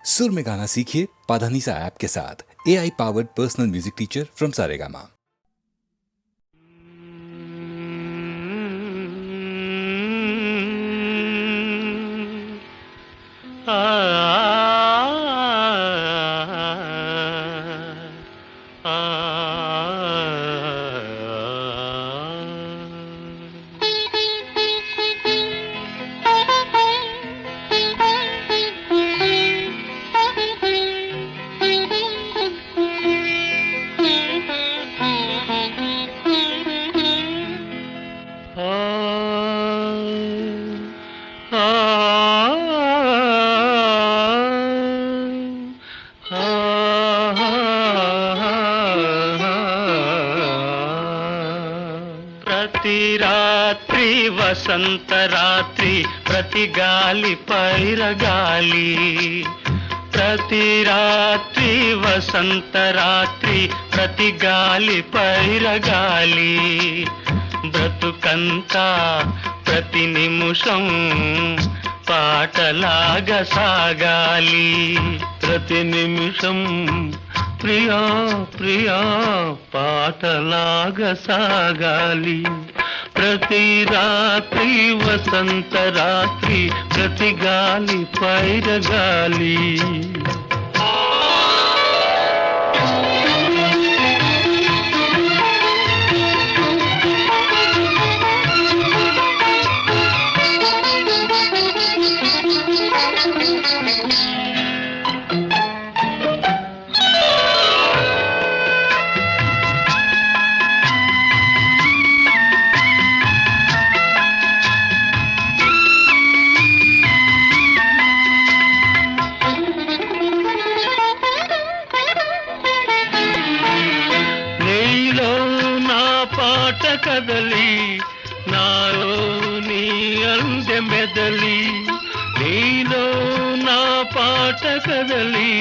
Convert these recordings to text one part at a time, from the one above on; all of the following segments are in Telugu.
सुर में गाना सीखिए पाधानीसा ऐप के साथ। AI powered personal music teacher from Saregama. ప్రతి రాత్రి వసంత రాత్రి ప్రతి గాలి పైరగాలి ప్రతి రాత్రి వసంత రాత్రి ప్రతి గాలి పైరగాలి బ్రతుకంతా ప్రతి నిమిషం పాటలాగా సాగాలి ప్రతి నిమిషం ప్రియా ప్రియా పాటలాగా సాగాలి ప్రతి రాత్రి వసంత రాత్రి ప్రతి గాలి పైరగాలి కదలి నాలో నీ అందె మెదలి నీలో నా పాట కదలి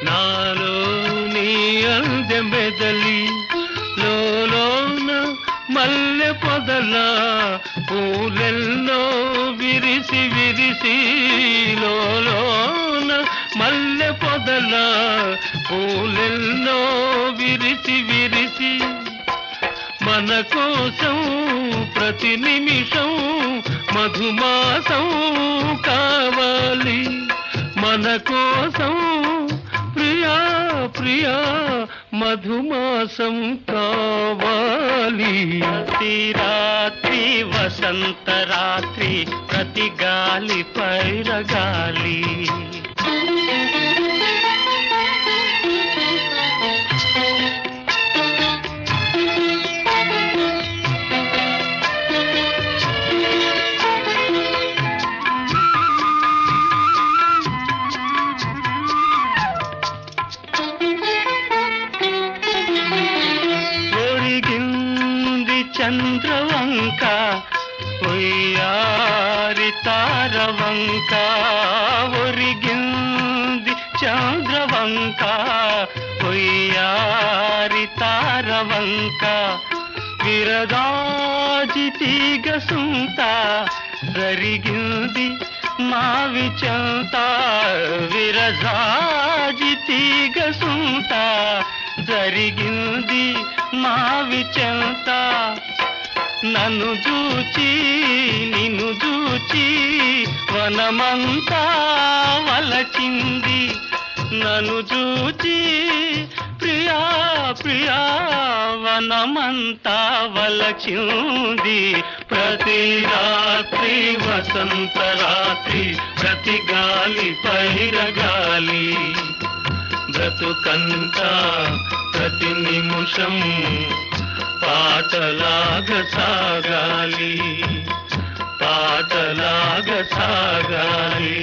నాలో నీ అందె మెదలి లోన మల్లె పొదల పూలెల్లో విరిసి విరిసి లోన మల్లె పొదల పూలెల్లో విరిసి విరిసి మన కోసం ప్రతి నిమిషం మధుమాసం కావాలి మన కోసం ప్రియా ప్రియా మధుమాసం కావాలి ప్రతి రాత్రి వసంత రాత్రి ప్రతి గాలి పైరగాలి చంద్రవంక ఒయ్యారి తారవంక ఒరిగింది చంద్రవంక ఒయ్యారి తారవంక విరదాజి తీగ సుంత జరిగింది మావి చెంత విరజాజి తీగ సుంత జరిగింది మావి చెంత నన్ను చూచి నిన్ను చూచి వనమంతా వలచింది నన్ను చూచి ప్రియా ప్రియా వనమంతా వలచింది ప్రతి రాత్రి వసంత రాత్రి ప్రతి గాలి పైరగాలి బ్రతుకంతా ప్రతి నిమిషం పాటలాగా సాగాలి పాటలాగా సాగాలి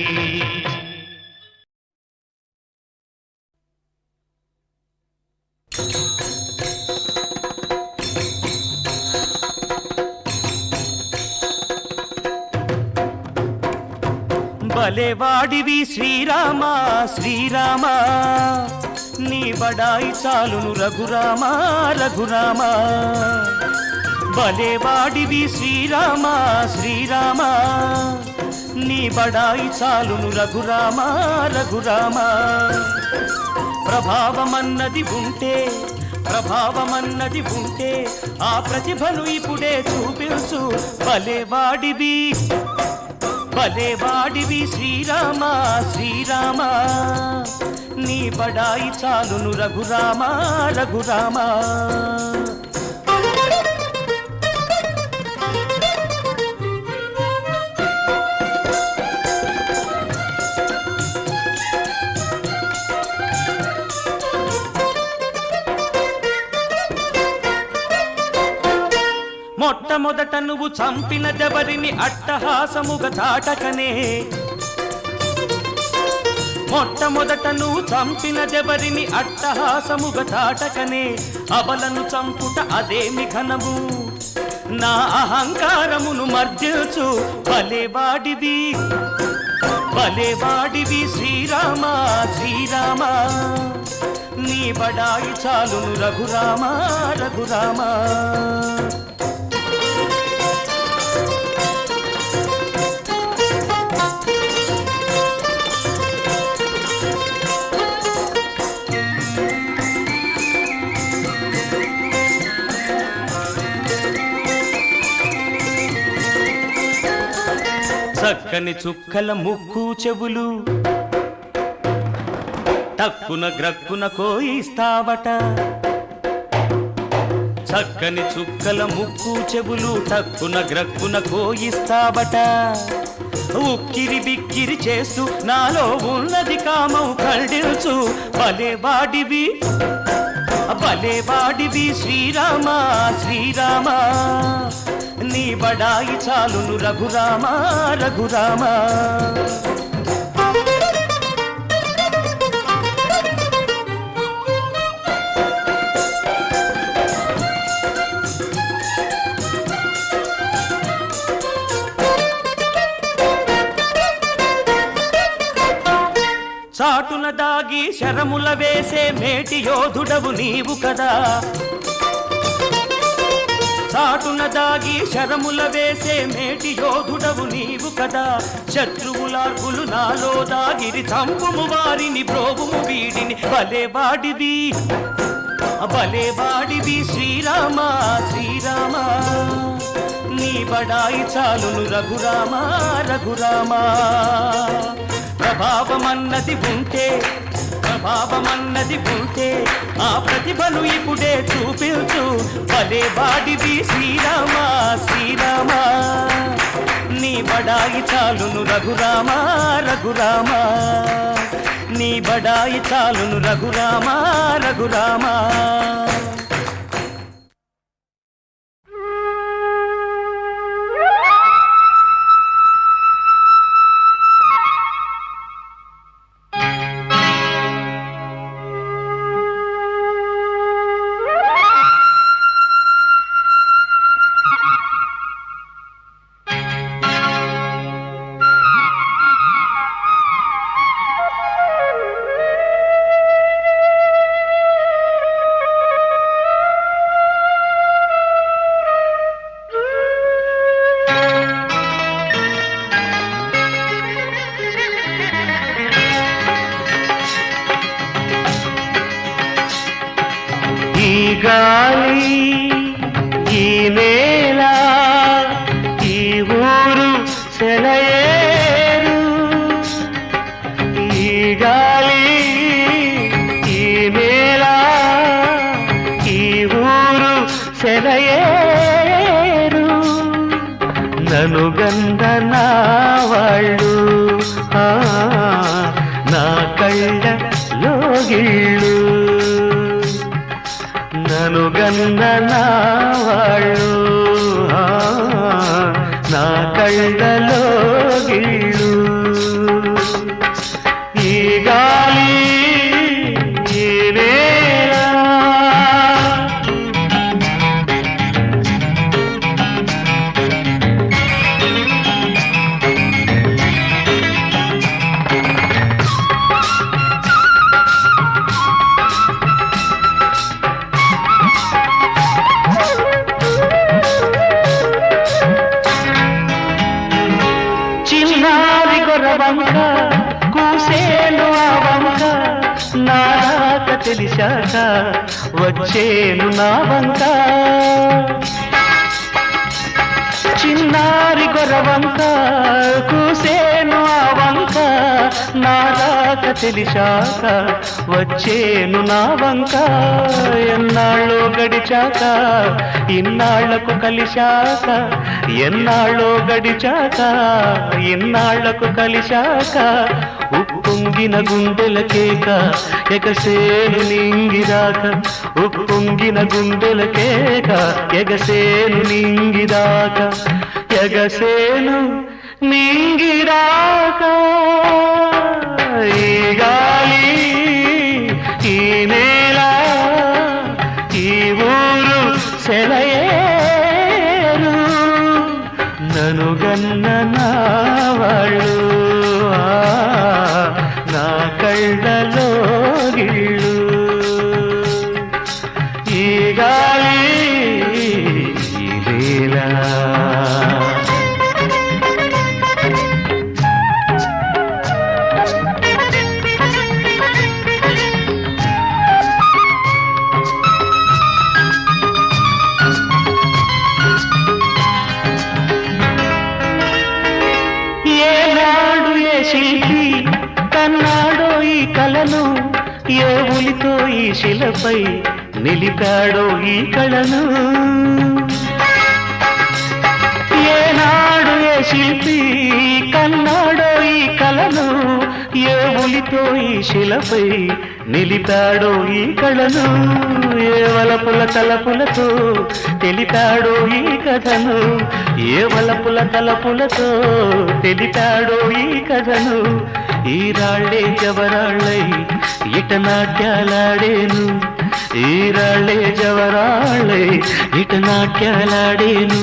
భలేవాడివి శ్రీరామా శ్రీరామా నీ బడాయి చాలును రఘురామా రఘురామా భలేవాడివి శ్రీరామా శ్రీరామా నీ బడాయి చాలును రఘురామ రఘురామ ప్రభావమన్నది ఉంటే ఆ ప్రతిభను ఇప్పుడే చూపించు భలేవాడివి శ్రీరామ శ్రీరామ నీ బడాయి చాలును రఘురామ రఘురామ మొట్టమొదట నువ్వు చంపిన దెవరిని అట్టహాసముగా చాటకనే అబలను చంపుట అదేమి ఘనము నా అహంకారమును మర్జిల్చు భలేవాడివి శ్రీరామ శ్రీరామ నీ బడాయి చాలును రఘురామ రఘురామ చక్కని చుక్కల ముక్కు చెవులు టక్కున గ్రక్కున కోయిస్తావట చక్కని చుక్కల ముక్కు చెవులు టక్కున గ్రక్కున కోయిస్తావట ఉక్కిరి బిక్కిరి చేస్తూ నాలో ఉన్నది కామం కళ్ళిల్చు భలేవాడివి శ్రీరామ శ్రీరామ నీ బడాయి చాలును రఘురామ రఘురామ చాటున దాగి శరముల వేసే మేటి యోధుడవు నీవు కదా చాటున దాగి శరముల వేసే మేటి యోధుడవు నీవు కదా శత్రువులార్పులు నాలో దాగిరి చంపుము వారిని బ్రోవుము వీడిని భలేవాడివి శ్రీరామ శ్రీరామ నీ బడాయి చాలును రఘురామ రఘురామ ప్రభావమన్నది ఉంటే ఆ ప్రతిభను ఇప్పుడే చూపించు భలేవాడివి శ్రీరామ శ్రీరామ నీ బడాయి చాలును రఘురామ రఘురామ నీ బడాయి చాలును రఘురామ రఘురామ గాలి ఈ నేల ఈ ఊరు సెలయేరు ఈ గాలి ఈ నేల ఈ ఊరు సెలయేరు నను గంధనా వాళ్ళు నా కళ్ళ లోగిళ్ళు నను గంధనా వాళ్ళు నా కళ్ళలో గిళ్ళు ఈ గాలి ఈ నేల చిన్న తెలిసాక వచ్చేను నా వంక చిన్నారి గొరవంక కూసేను ఆ వంక నా రాక తెలిసాక వచ్చేను నా వంక ఎన్నాళ్ళో గడిచాక ఇన్నాళ్లకు కలిశాక ఎన్నాళ్ళో గడిచాక ఇన్నాళ్లకు కలిశాక ఉప్పొంగిన గుండెల కేక ఎగసేను నింగిదాక ఉప్పొంగిన గుండెల కేక ఎగసేను నింగిదాక ఎగసేను నింగిదాక ఈ గాలి ఈ నేల ఈ ఊరు సెలయేరు ననుగన్న నా వాళ్ళు నా కళ్ళలో గిళ్ళు ఈ గాలి ఈ నేల శిల్పి కన్నాడో ఈ కళను ఏ ఉలితో ఈ శిలపై నిలిపాడో ఈ కళను ఏనాడు ఏ శిల్పి కన్నాడో ఈ కళను ఏ ఉలితో ఈ శిలపై నిలిపాడో ఈ కళను ఏ వలపుల తలపులతో తెలిపాడో ఈ కథను ఏ వలపుల తలపులతో తెలిపాడో ఈ కథను ఈ రాళ్ళే జవరాళ్ళై ఇట నాట్యాలాడేను ఈ రాళ్ళే జవరాళ్ళై ఇట నాట్యాలాడేను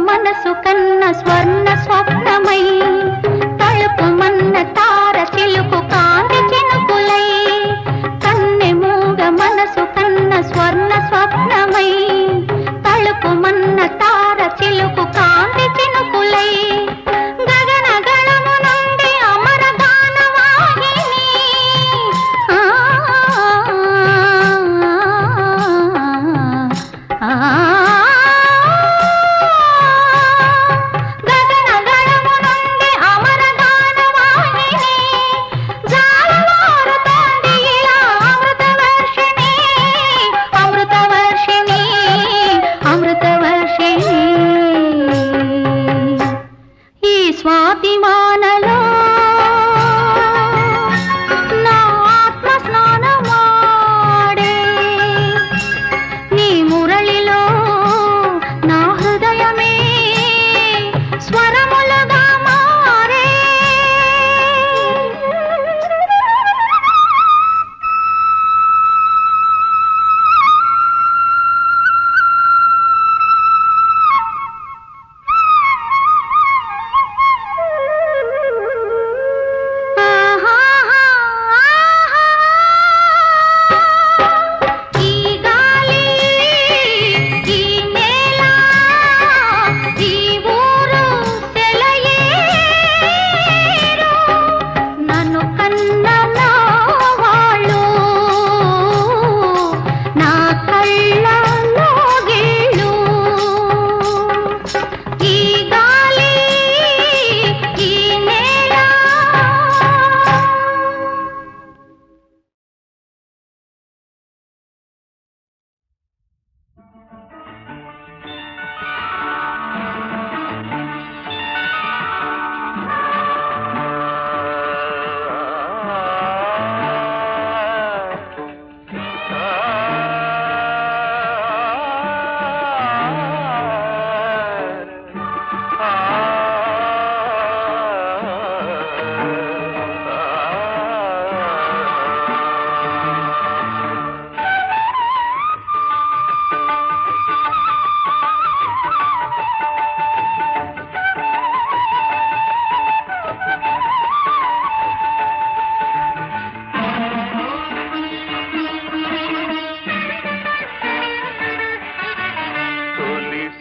మనసు కన్న స్వర్ణ స్వప్నమై తలుపు మన్న తార చిలుకు కాంతి చినుకులై కన్నె మూగ మనసు కన్న స్వర్ణ స్వప్నమై తలుపు మన్న తార చిలుకు కాంతి చినుకులై గగన గణము నుండి అమర గానవాహిని గగన గణము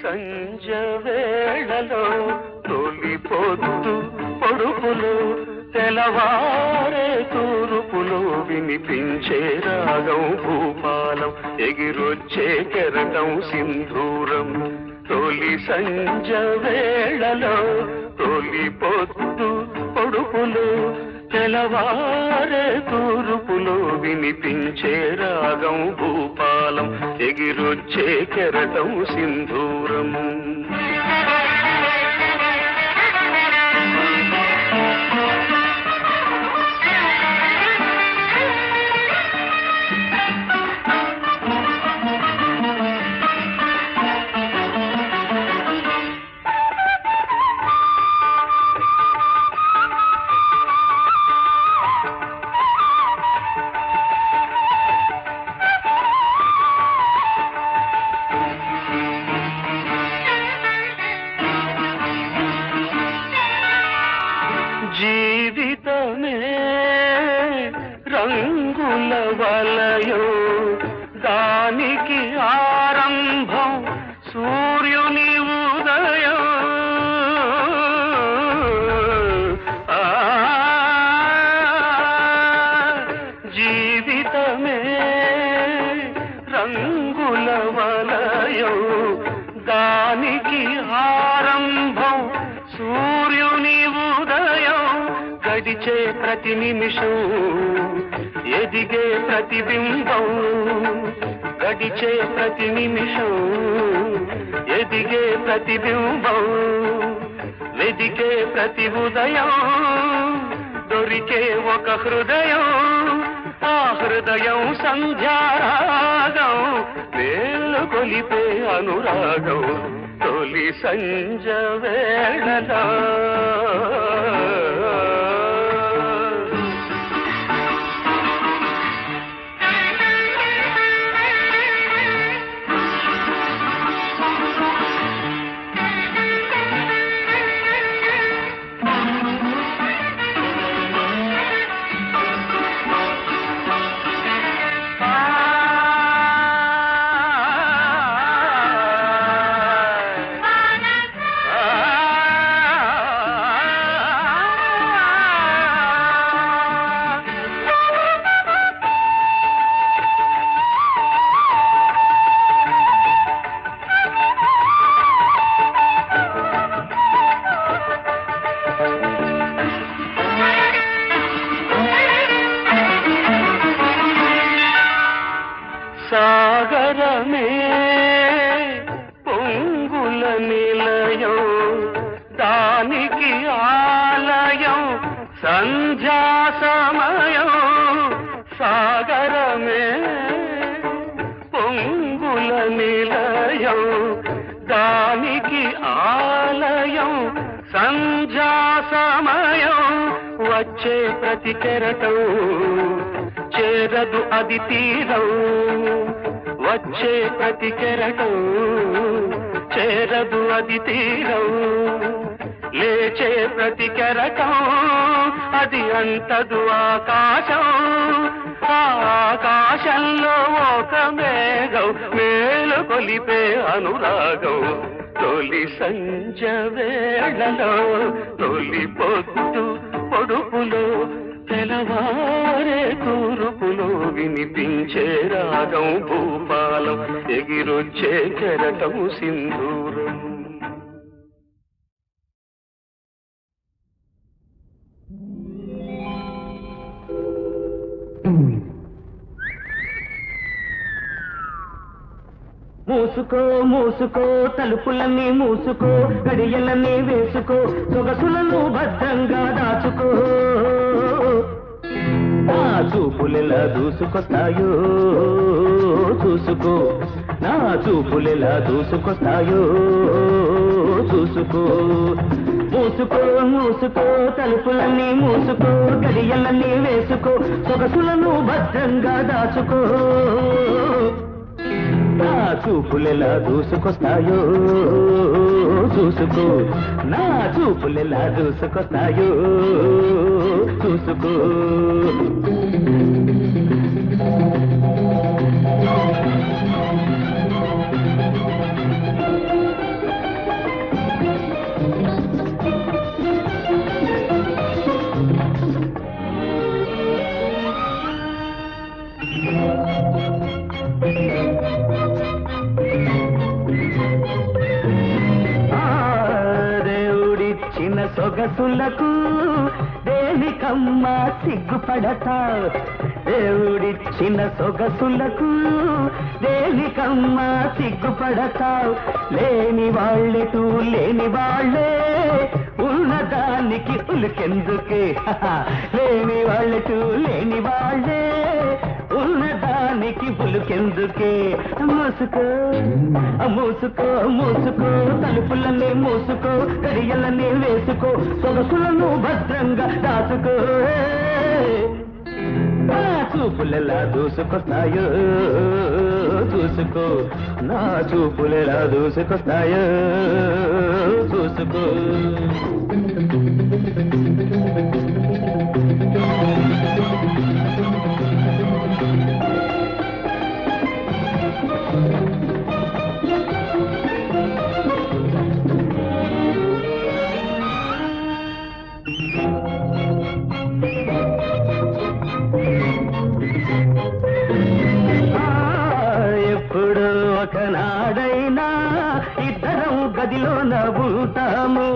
సంజ వేళలో తొలి పొద్దు పొడుపులు తెలవారే తూర్పులో వినిపించే రాగం భూపాలం ఎగిరొచ్చే కెరటం సింధూరం తొలి సంజ వేళలో తొలి పొద్దు పొడుపులు తెలవారే తూర్పులో వినిపించే రాగం భూపాలం ఎగిరొచ్చే కెరటం సింధూరం జీవితమే రంగుల వలయో దానికి ఆరంభం సూర్యుని ఉదయం జీవితమే రంగుల వలయో దానికి ఆరంభం సూర్యుని ఉదయం గడిచే ప్రతి నిమిషం ఎదిగే ప్రతిబింబం గడిచే ప్రతి నిమిషం ఎదిగే ప్రతిబింబం వెదికే ప్రతి ఉదయం దొరికే ఒక హృదయం ఆ హృదయం సంధ్యారాగం వేళ్ళు కొలిపే అనురాగం తొలి సంజ వేళలో సాగరమే పొంగుల నిలయం దానికి ఆలయం సంధ్యా సమయం సాగరమే పొంగుల నిలయం దానికి ఆలయం సంధ్యా సమయం వచ్చే ప్రతి కెరటం చేరదు అది తీరం వచ్చే ప్రతి కెరటం చేరదు అది తీరం లేచే ప్రతి కెరటం అది అంతదు ఆకాశం ఆ ఆకాశంలో ఒక మేఘం మేలు కొలిపే అనురాగం తొలి సంజ వేళలో తొలి పొద్దు పొడుపులో తెలవారే తూర్పులో వినిపించే రాగం భూపాలం ఎగిరొచ్చే కెరటం సింధూరం మూసుకో మూసుకో తలుపులన్నీ మూసుకో గడియలన్నీ వేసుకో సొగసులను భద్రంగా దాచుకో నా చూపులెలా దూసుకొస్తాయో చూసుకో నా చూపులెలా దూసుకొస్తాయో చూసుకో మూసుకో మూసుకో తలుపులన్నీ మూసుకో గడియలన్నీ వేసుకో సొగసులను భద్రంగా దాచుకో నా చూపులెలా దూసుకొస్తాయో చూసుకో నా చూపులెలా దూసుకొస్తాయో చూసుకో సొగసులకు దేనికమ్మ సిగ్గుపడతావు దేవుడిచ్చిన సొగసులకు దేనికమ్మ సిగ్గుపడతావు లేని వాళ్ళెటూ లేని వాళ్ళే ఉన్నదానికి ఉలికెందుకే లేని వాళ్ళెటూ లేని వాళ్ళే ఉన్నదానికి ఉలికెందుకే మూసుకో మూసుకో మూసుకో తలుపులన్నీ మూసుకో గడియలన్నీ వేసుకో సొగసులను భద్రంగా దాచుకో నా చూపులెలా దూసుకొస్తాయో చూసుకో నా చూపులెలా దూసుకొస్తాయో చూసుకో ఎప్పుడు ఒకనాడైనా ఇద్దరం గదిలో నవ్వుతాము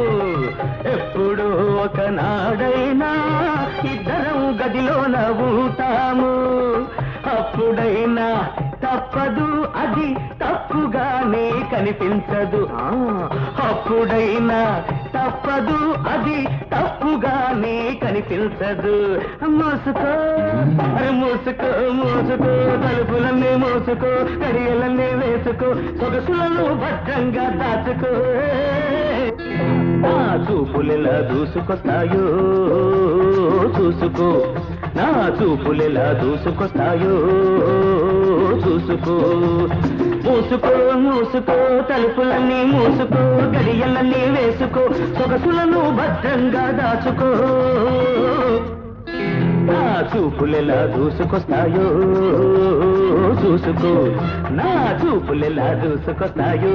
ఎప్పుడు ఒకనాడైనా ఇద్దరం గదిలో నవ్వుతాము అప్పుడైనా తప్పదు అది తప్పుగానే కనిపించదు అప్పుడైనా తప్పదు అది తప్పుగానే కనిపించదు మూసుకో మూసుకో మూసుకో తలుపులన్నీ మూసుకో గడియలన్నీ వేసుకో సొగసులను భద్రంగా దాచుకో నా చూపులెలా దూసుకొస్తాయో చూసుకో నా చూపులెలా దూసుకొస్తాయో చూసుకో మూసుకో మూసుకో తలుపులన్నీ మూసుకో గడియలన్నీ వేసుకో సొగసులను భద్రంగా దాచుకో నా చూపులెలా దూసుకొస్తాయో చూసుకో నా చూపులెలా దూసుకొస్తాయో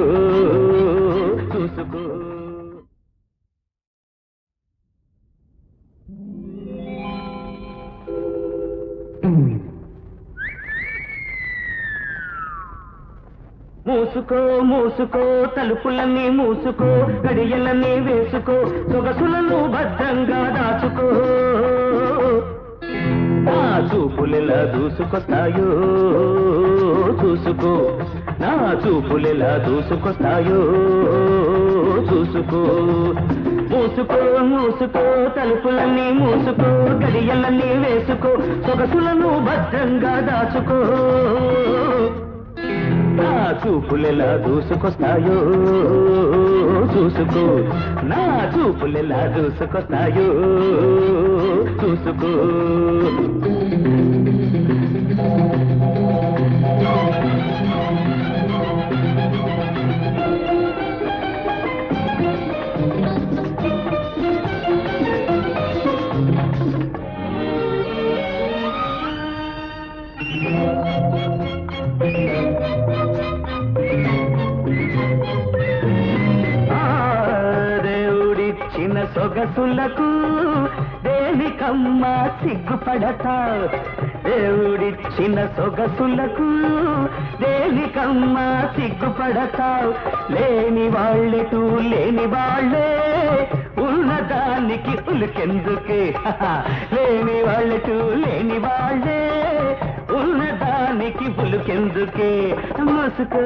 చూసుకో మూసుకో మూసుకో తలుపులన్నీ మూసుకో గడియలన్నీ వేసుకో సొగసులను భద్రంగా దాచుకో నా చూపులెలా దూసుకొస్తాయో చూసుకో నా చూపులెలా దూసుకొస్తాయో చూసుకో మూసుకో మూసుకో తలుపులన్నీ మూసుకో గడియలన్నీ వేసుకో సొగసులను భద్రంగా దాచుకో నా చూపులెలా దూసుకొస్తాయో చూసుకో నా చూపులెలా దూసుకొస్తాయో చూసుకో దేవుడిచ్చిన సొగసులకు దేనికమ్మ సిగ్గుపడతావు దేవుడిచ్చిన సొగసులకు దేనికమ్మ సిగ్గుపడతావు లేని వాళ్ళెటూ లేని వాళ్ళే ఉన్నదానికి ఉలికెందుకే లేని వాళ్ళెటూ లేని వాళ్ళే ఉన్నదానికి ఉలికెందుకే మూసుకో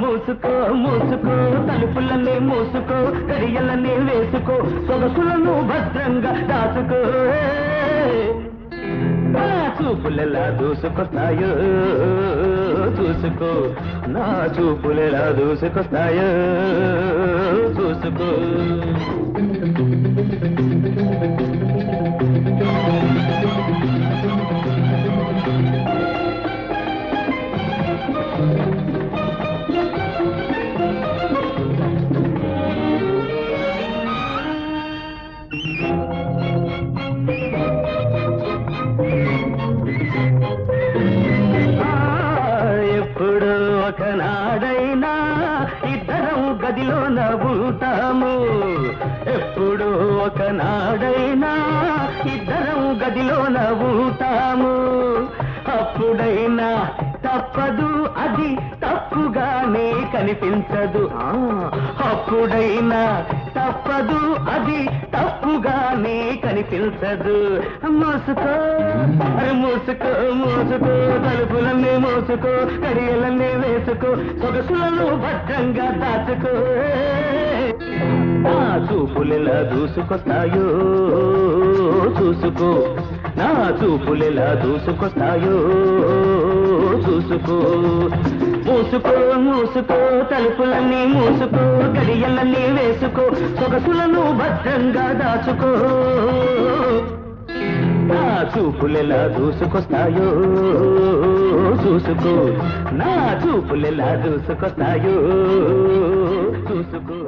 మూసుకో మూసుకో తలుపులన్నీ మూసుకో గడియలన్నీ వేసుకో సొగసులను భద్రంగా దాచుకో నా చూపులెలా దూసుకొస్తాయో చూసుకో నా చూపులెలా దూసుకొస్తాయో చూసుకో ఎప్పుడు ఒకనాడైనా ఇద్దరం గదిలో నవ్వుతాము ఎప్పుడు ఒకనాడైనా ఇద్దరం గదిలో నవ్వుతాము అప్పుడైనా తప్పదు అది తప్పుగానే కనిపించదు అప్పుడైనా తప్పదు అది తప్పుగానే కనిపించదు మోసుకో మూసుకో మూసుకో తలుపులన్నీ మూసుకో కడియలన్నీ వేసుకో సొగసులను భద్రంగా దాచుకో నా చూపులెలా దూసుకొస్తాయో చూసుకో నా చూపులెలా దూసుకొస్తాయో చూసుకో మూసుకో మూసుకో తలుపులన్నీ మూసుకో గడియలన్నీ వేసుకో సొగసులను భద్రంగా దాచుకో నా చూపులెలా దూసుకొస్తాయో చూసుకో నా చూపులెలా దూసుకొస్తాయో చూసుకో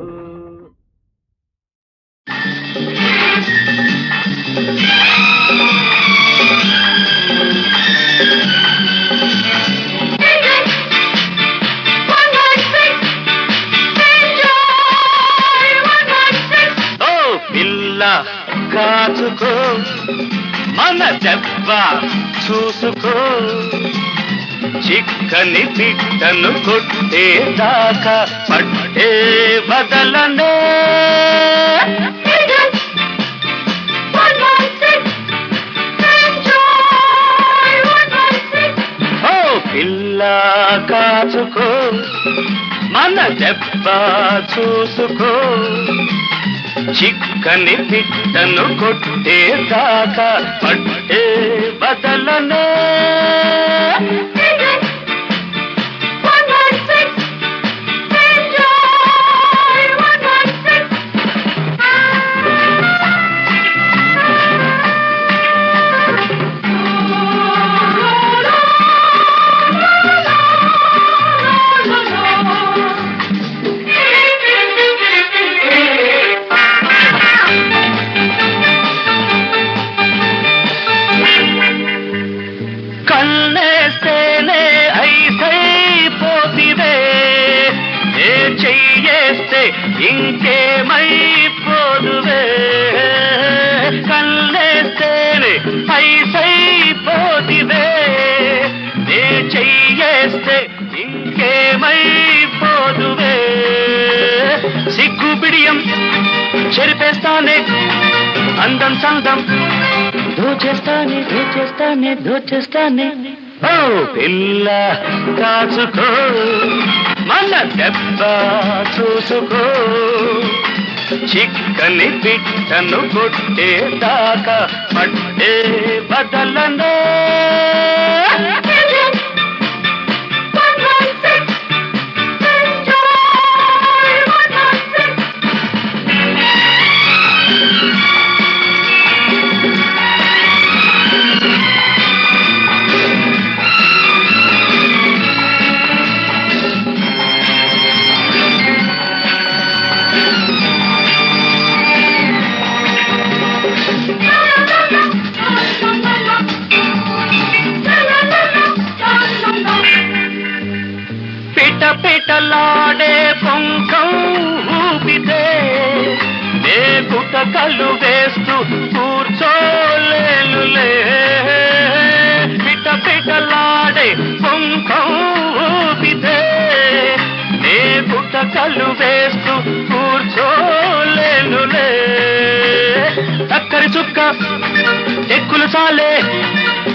కాచుకో మన దెబ్బ చూసుకో చిక్కని పిట్టను కొట్టేదాకా పట్టే బదలనే ఓ పిల్ల కాచుకో మన దెబ్బ చూసుకో చిక్కని పిట్టను కొట్టేదాకా పట్టే బదలనే ఇంకేమైపోదువే కళ్ళేస్తేనే ఐసైపోదివే నే చెయ్యేస్తే ఇంకేమైపోదువే సిగ్గు బిడియం చెరిపేస్తానే అందం సందం దోచేస్తానే దోచేస్తానే దోచేస్తానే ఓ పిల్ల కాచుకో మన దెబ్బ చూసుకో చిక్కని పిట్టను కొట్టేదాకా పట్టే బదలనే పిటలాడే పొంకం ఊపితే నే గుటకలు వేస్తూ కూర్చోలేనులే పిటలాడే పొంకం ఊపితే నే గుటకలు వేస్తూ కూర్చోలేనులే చక్కరి చుక్క ఎక్కులు సాలే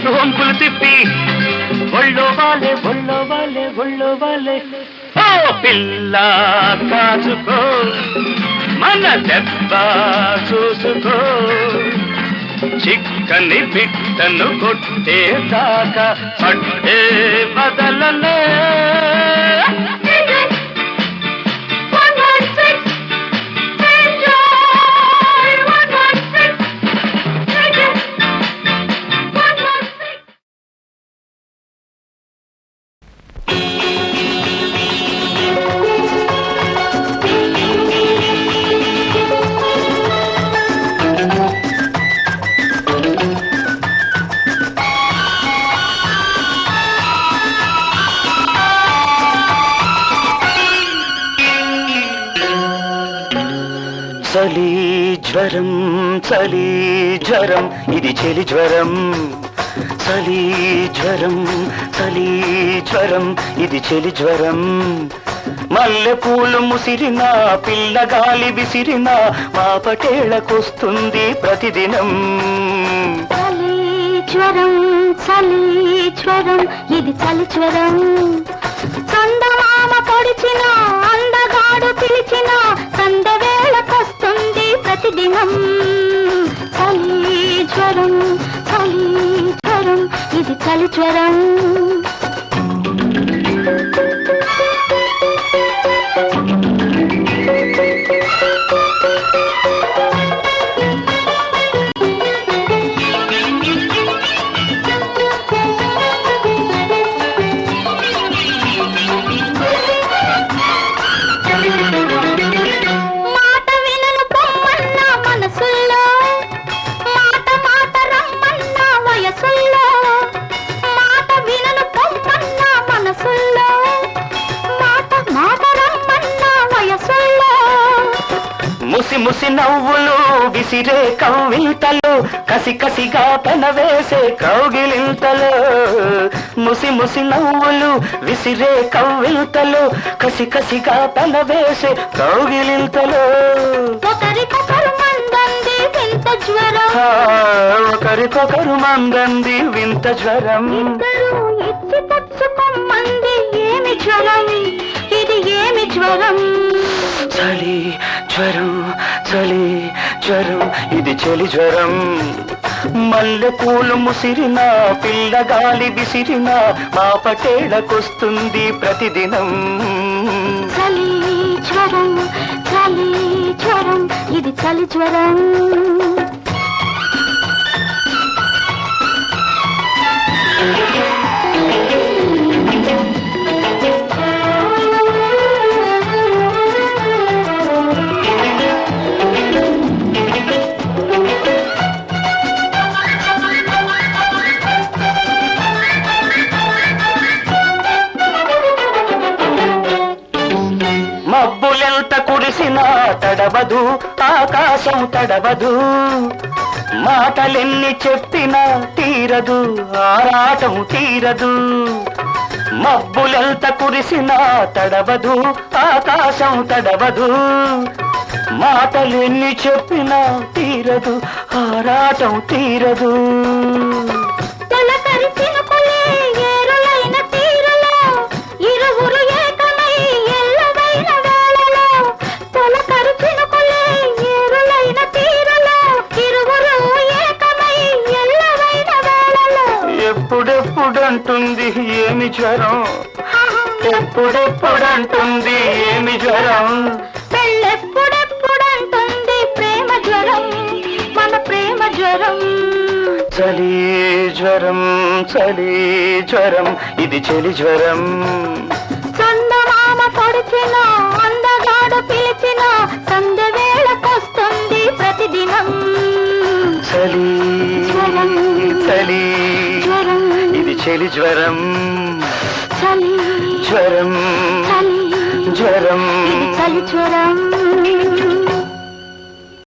వంపులు తిప్పి ఒళ్ళో వాలే ఒళ్ళో వాలే ఒళ్ళో వాలే ఓ పిల్ల కాచుకో మన దెబ్బ చూసుకో చిక్కని పిట్టను కొట్టేదాకా పట్టే బదలనే చలి జ్వరం ఇది చెలి జ్వరం చలి జ్వరం ఇది చెలి జ్వరం మల్లె పూలు ముసిరిన పిల్లగాలి విసిరిన మా పటేళ్ళకొస్తుంది ప్రతిదినం. చలి జ్వరం చలి జ్వరం ఇది చలి జ్వరం. చందమామ పొడిచిన అందగాడు పిలిచిన సందవేళకొస్తుంది ప్రతిదినం. చలి జ్వరం ఇది చలి జ్వరం. ముసి ముసి నవ్వులు విసిరే కవ్వింతలు కసి కసిగా పెనవేసే కౌగిలింతలు. ముసి ముసి నవ్వులు విసిరే కవ్వింతలు కసి కసిగా పెనవేసే కౌగిలింతలు. ఒకరికొకరు మందంది వింత జ్వరం. ఒకరికొకరు మందంది వింత జ్వరం. ఇద్దరు ఇచ్చి పుచ్చుకోమంది ఏమి జ్వరం ఇది ఏమి జ్వరం. చలి జ్వరం చలి జ్వరం ఇది చలి జ్వరం. మల్లె పూలు ముసిరిన పిల్లగాలి విసిరిన మా పటేళ్ళకొస్తుంది ప్రతిదినం. చలి జ్వరం ఇది చలి జ్వరం. మబ్బులెంత కురిసినా తడవదు ఆకాశం తడవదు. మాటలెన్ని చెప్పినా తీరదు ఆరాటం తీరదు. మబ్బులెంత కురిసినా తడవదు ఆకాశం తడవదు. మాటలెన్ని చెప్పినా తీరదు ఆరాటం తీరదు. ఎప్పుడెప్పుడంటుంది ఏమి జ్వరం ఎప్పుడెప్పుడంటుంది ఏమి జ్వరం. పెళ్ళెప్పుడెప్పుడంటుంది ప్రేమ జ్వరం మన ప్రేమ జ్వరం. చలి జ్వరం ఇది చలి జ్వరం. చందమామ పొడిచిన అందగాడు పిలిచిన సందవేళకొస్తుంది ప్రతిదినం. చలి ఇది చలి జ్వరం. చలి జ్వరం ఇది చలి జ్వరం.